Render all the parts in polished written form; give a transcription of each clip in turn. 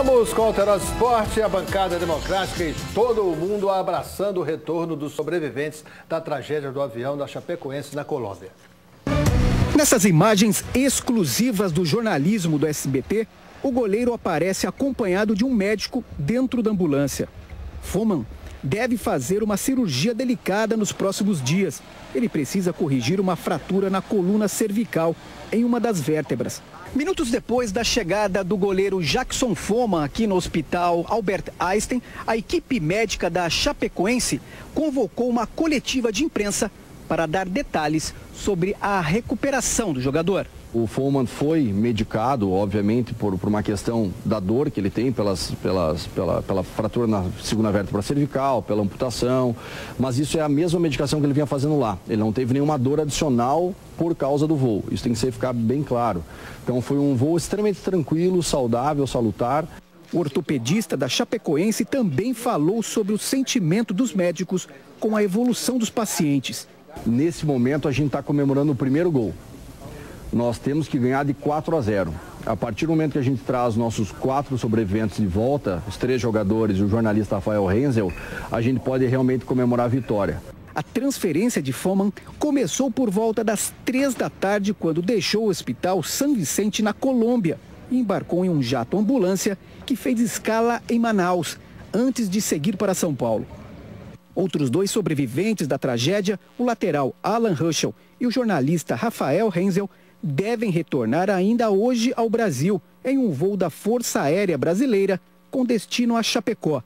Voltamos com o Alterosa Esporte, a bancada democrática e todo o mundo abraçando o retorno dos sobreviventes da tragédia do avião da Chapecoense na Colômbia. Nessas imagens exclusivas do jornalismo do SBT, o goleiro aparece acompanhado de um médico dentro da ambulância. Foman deve fazer uma cirurgia delicada nos próximos dias. Ele precisa corrigir uma fratura na coluna cervical em uma das vértebras. Minutos depois da chegada do goleiro Jackson Foman aqui no hospital Albert Einstein, a equipe médica da Chapecoense convocou uma coletiva de imprensa para dar detalhes sobre a recuperação do jogador. O Foman foi medicado, obviamente, por uma questão da dor que ele tem pela fratura na segunda vértebra cervical, pela amputação, mas isso é a mesma medicação que ele vinha fazendo lá. Ele não teve nenhuma dor adicional por causa do voo. Isso tem que ficar bem claro. Então foi um voo extremamente tranquilo, saudável, salutar. O ortopedista da Chapecoense também falou sobre o sentimento dos médicos com a evolução dos pacientes. Nesse momento a gente está comemorando o primeiro gol. Nós temos que ganhar de 4-0. A partir do momento que a gente traz nossos 4 sobreviventes de volta, os 3 jogadores e o jornalista Rafael Renzel, a gente pode realmente comemorar a vitória. A transferência de Foman começou por volta das 3 da tarde, quando deixou o hospital São Vicente, na Colômbia, e embarcou em um jato ambulância que fez escala em Manaus, antes de seguir para São Paulo. Outros 2 sobreviventes da tragédia, o lateral Alan Ruschel e o jornalista Rafael Renzel, devem retornar ainda hoje ao Brasil, em um voo da Força Aérea Brasileira, com destino a Chapecó.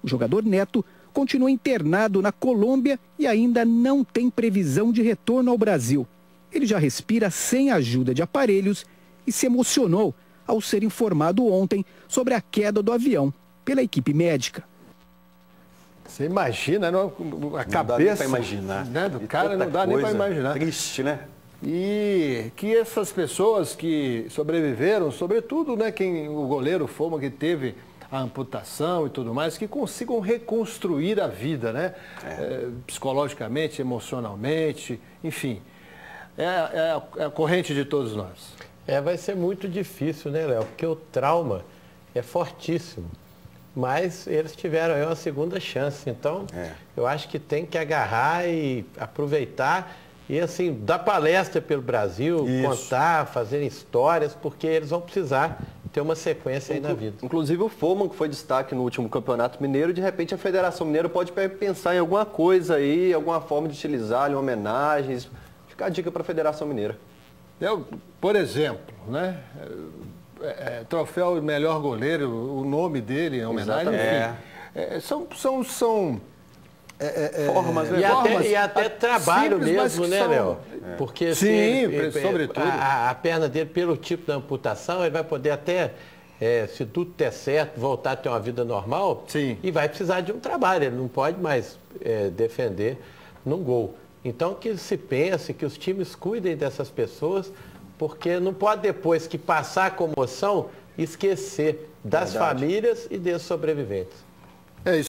O jogador Neto continua internado na Colômbia e ainda não tem previsão de retorno ao Brasil. Ele já respira sem ajuda de aparelhos e se emocionou ao ser informado ontem sobre a queda do avião pela equipe médica. Você imagina, não? A cabeça do cara, não dá nem para imaginar. Triste, né? E que essas pessoas que sobreviveram, sobretudo, né, o goleiro Foman, que teve a amputação e tudo mais, que consigam reconstruir a vida, né? Psicologicamente, emocionalmente, enfim. É a corrente de todos nós. Vai ser muito difícil, né, Léo? Porque o trauma é fortíssimo. Mas eles tiveram aí uma segunda chance. Então, eu acho que tem que agarrar e aproveitar e, assim, dar palestra pelo Brasil, contar, fazer histórias, porque eles vão precisar ter uma sequência aí na vida. Inclusive o Foman, que foi destaque no último Campeonato Mineiro, de repente a Federação Mineira pode pensar em alguma coisa aí, alguma forma de utilizar, em homenagens. Fica a dica para a Federação Mineira. Por exemplo, né? Troféu melhor goleiro, o nome dele em homenagem. São formas, né? E até trabalho simples, mesmo, né, Léo? Porque sobretudo. A perna dele, pelo tipo da amputação, ele vai poder até, se tudo der certo, voltar a ter uma vida normal. Sim. E vai precisar de um trabalho, ele não pode mais defender num gol. Então que se pense, que os times cuidem dessas pessoas, porque não pode, depois que passar a comoção, esquecer das famílias e dos sobreviventes. É isso.